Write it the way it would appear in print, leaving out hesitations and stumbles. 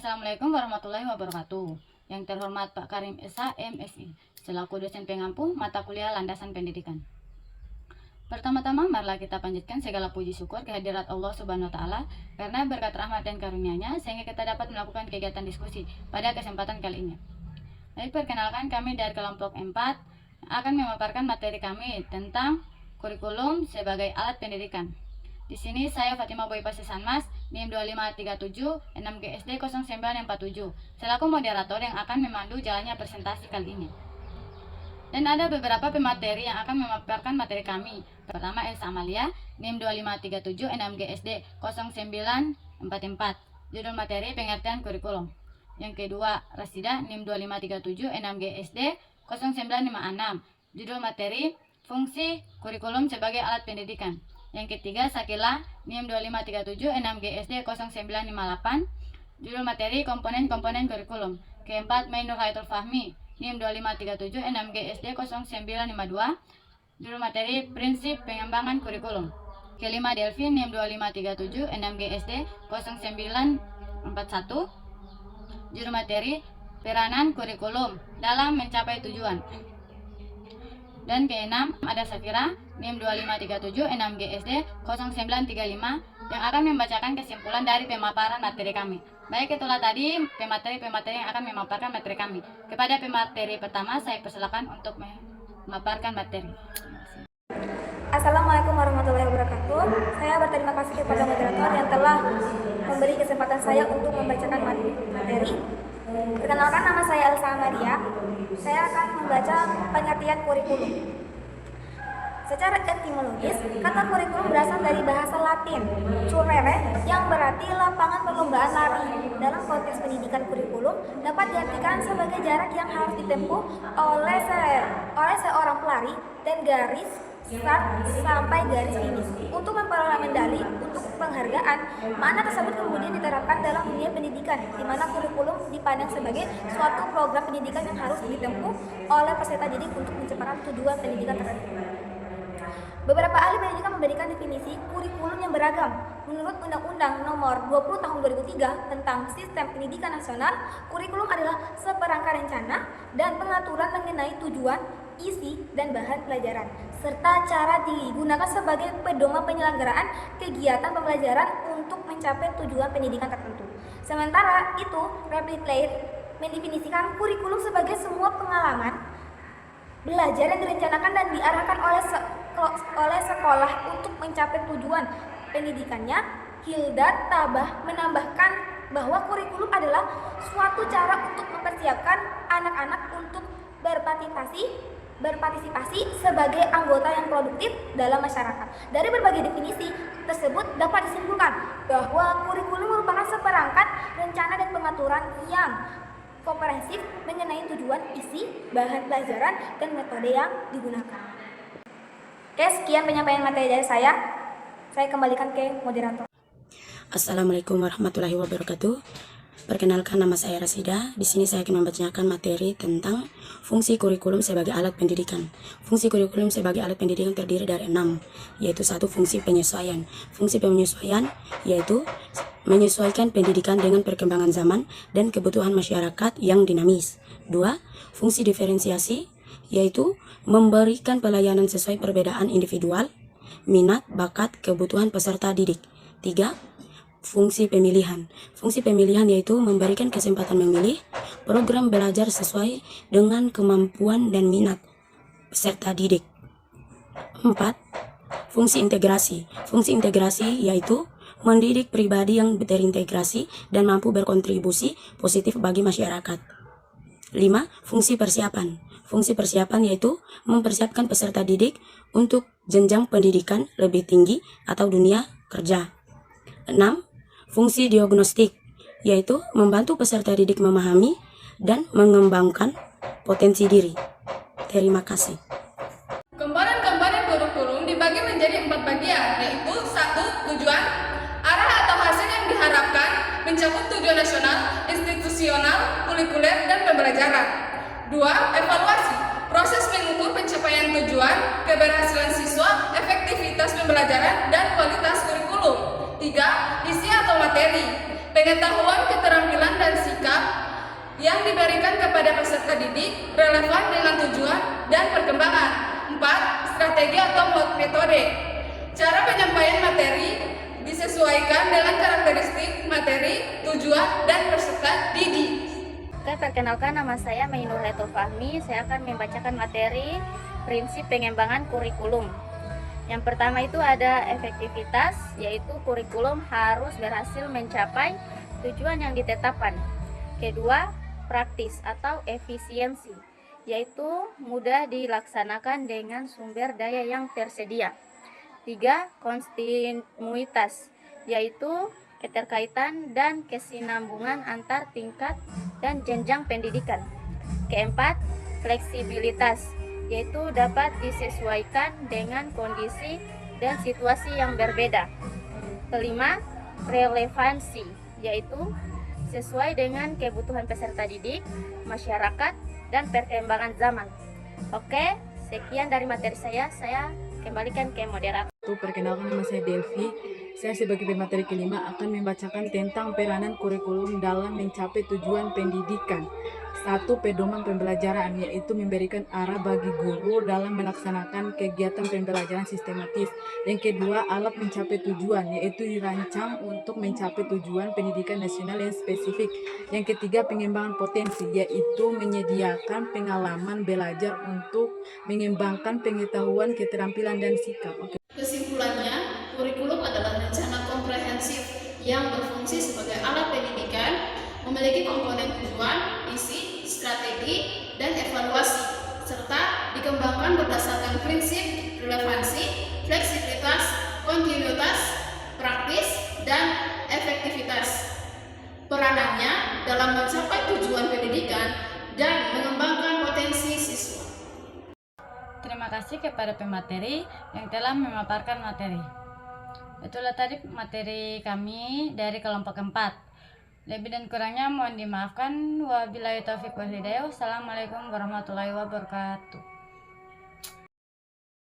Assalamualaikum warahmatullahi wabarakatuh. Yang terhormat Pak Karim Esa, MSI, selaku dosen pengampu mata kuliah Landasan Pendidikan. Pertama-tama, marilah kita panjatkan segala puji syukur kehadirat Allah Subhanahu wa Ta'ala, karena berkat rahmat dan karunia-Nya sehingga kita dapat melakukan kegiatan diskusi pada kesempatan kali ini. Baik, perkenalkan, kami dari kelompok 4 akan memaparkan materi kami tentang kurikulum sebagai alat pendidikan. Di sini saya Fatimah Boy Pasisanmas, NIM 2537 6GSD 0947, selaku moderator yang akan memandu jalannya presentasi kali ini. Dan ada beberapa pemateri yang akan memaparkan materi kami. Pertama, Elsa Amalia, NIM 2537 6GSD 0944, judul materi pengertian kurikulum. Yang kedua, Rasida, NIM 2537 6GSD 0956, judul materi fungsi kurikulum sebagai alat pendidikan. Yang ketiga, Sakila, NIM 2537 6GSD 0958, judul materi komponen-komponen kurikulum. Keempat, Mainur Hayatul Fahmi, NIM 2537 6GSD 0952, judul materi prinsip pengembangan kurikulum. Kelima, Delvi, NIM 2537 6GSD 0941, judul materi peranan kurikulum dalam mencapai tujuan. Dan keenam, ada Safira, NIM 2537 6GSD 0935, yang akan membacakan kesimpulan dari pemaparan materi kami. Baik, itulah tadi pemateri-pemateri yang akan memaparkan materi kami. Kepada pemateri pertama, saya persilakan untuk memaparkan materi. Assalamualaikum warahmatullahi wabarakatuh. Saya berterima kasih kepada moderator yang telah memberi kesempatan saya untuk membacakan materi. Perkenalkan, nama saya Elsa Amalia. Saya akan membaca pengertian kurikulum. Secara etimologis, kata kurikulum berasal dari bahasa Latin curere, yang berarti lapangan perlombaan lari. Dalam konteks pendidikan, kurikulum dapat diartikan sebagai jarak yang harus ditempuh oleh seorang pelari dan garis start sampai garis finish untuk memperoleh medali untuk penghargaan. Makna tersebut kemudian diterapkan dalam dunia pendidikan, di mana kurikulum dipandang sebagai suatu program pendidikan yang harus ditempuh oleh peserta didik untuk mencapai tujuan pendidikan tertentu. Beberapa ahli pendidikan memberikan definisi kurikulum yang beragam. Menurut Undang-Undang Nomor 20 Tahun 2003 tentang Sistem Pendidikan Nasional, kurikulum adalah seperangkat rencana dan pengaturan mengenai tujuan, isi, dan bahan pelajaran, serta cara digunakan sebagai pedoman penyelenggaraan kegiatan pembelajaran untuk mencapai tujuan pendidikan tertentu. Sementara itu, Replicate mendefinisikan kurikulum sebagai semua pengalaman belajar yang direncanakan dan diarahkan oleh sekolah untuk mencapai tujuan pendidikannya. Hildar Tabah menambahkan bahwa kurikulum adalah suatu cara untuk mempersiapkan anak-anak untuk berpartisipasi sebagai anggota yang produktif dalam masyarakat. Dari berbagai definisi tersebut dapat disimpulkan bahwa kurikulum merupakan seperangkat rencana dan pengaturan yang komprehensif mengenai tujuan, isi, bahan pelajaran, dan metode yang digunakan. Oke, sekian penyampaian materi dari saya. Saya kembalikan ke moderator. Assalamualaikum warahmatullahi wabarakatuh. Perkenalkan, nama saya Rasida. Di sini saya akan membacakan materi tentang fungsi kurikulum sebagai alat pendidikan. Fungsi kurikulum sebagai alat pendidikan terdiri dari 6, yaitu 1. Fungsi penyesuaian. Fungsi penyesuaian yaitu menyesuaikan pendidikan dengan perkembangan zaman dan kebutuhan masyarakat yang dinamis. 2. Fungsi diferensiasi yaitu memberikan pelayanan sesuai perbedaan individual, minat, bakat, kebutuhan peserta didik. 3. Fungsi pemilihan. Fungsi pemilihan yaitu memberikan kesempatan memilih program belajar sesuai dengan kemampuan dan minat peserta didik. 4. Fungsi integrasi. Fungsi integrasi yaitu mendidik pribadi yang terintegrasi dan mampu berkontribusi positif bagi masyarakat. 5. Fungsi persiapan. Fungsi persiapan yaitu mempersiapkan peserta didik untuk jenjang pendidikan lebih tinggi atau dunia kerja. 6. Fungsi diagnostik, yaitu membantu peserta didik memahami dan mengembangkan potensi diri. Terima kasih. Komponen-komponen kurikulum dibagi menjadi 4 bagian, yaitu 1. Tujuan, arah atau hasil yang diharapkan mencakup tujuan nasional, institusional, kurikuler, dan pembelajaran. 2. Evaluasi, proses mengukur pencapaian tujuan, keberhasilan siswa, efektivitas pembelajaran, dan kualitas kurikulum. 3. Isi atau materi, Pengetahuan, keterampilan, dan sikap yang diberikan kepada peserta didik relevan dengan tujuan dan perkembangan. 4. Strategi atau metode. Cara penyampaian materi disesuaikan dengan karakteristik materi, tujuan, dan peserta didik. Oke, perkenalkan nama saya Mainur Reto Fahmi. Saya akan membacakan materi prinsip pengembangan kurikulum. Yang pertama itu ada efektivitas, yaitu kurikulum harus berhasil mencapai tujuan yang ditetapkan. Kedua, praktis atau efisiensi, yaitu mudah dilaksanakan dengan sumber daya yang tersedia. 3. Kontinuitas, yaitu keterkaitan dan kesinambungan antar tingkat dan jenjang pendidikan. Keempat, fleksibilitas, yaitu dapat disesuaikan dengan kondisi dan situasi yang berbeda. Kelima, relevansi, yaitu sesuai dengan kebutuhan peserta didik, masyarakat, dan perkembangan zaman. Oke, sekian dari materi saya kembalikan ke moderator. Perkenalkan, nama saya Delvi. Saya sebagai pemateri kelima akan membacakan tentang peranan kurikulum dalam mencapai tujuan pendidikan. 1. Pedoman pembelajaran, yaitu memberikan arah bagi guru dalam melaksanakan kegiatan pembelajaran sistematis. Yang kedua, alat mencapai tujuan, yaitu dirancang untuk mencapai tujuan pendidikan nasional yang spesifik. Yang ketiga, pengembangan potensi, yaitu menyediakan pengalaman belajar untuk mengembangkan pengetahuan, keterampilan, dan sikap. Kesimpulannya, kurikulum adalah rencana komprehensif yang berfungsi sebagai alat pendidikan, memiliki komponen tujuan, isi, strategi, dan evaluasi, serta dikembangkan berdasarkan prinsip relevansi, fleksibilitas, kontinuitas, praktis, dan efektivitas. Peranannya dalam mencapai tujuan pendidikan dan mengembangkan potensi siswa. Terima kasih kepada pemateri yang telah memaparkan materi. Itulah tadi materi kami dari kelompok 4. Lebih dan kurangnya mohon dimaafkan. Wabillahi taufiq wal hidayah. Wassalamualaikum warahmatullahi wabarakatuh.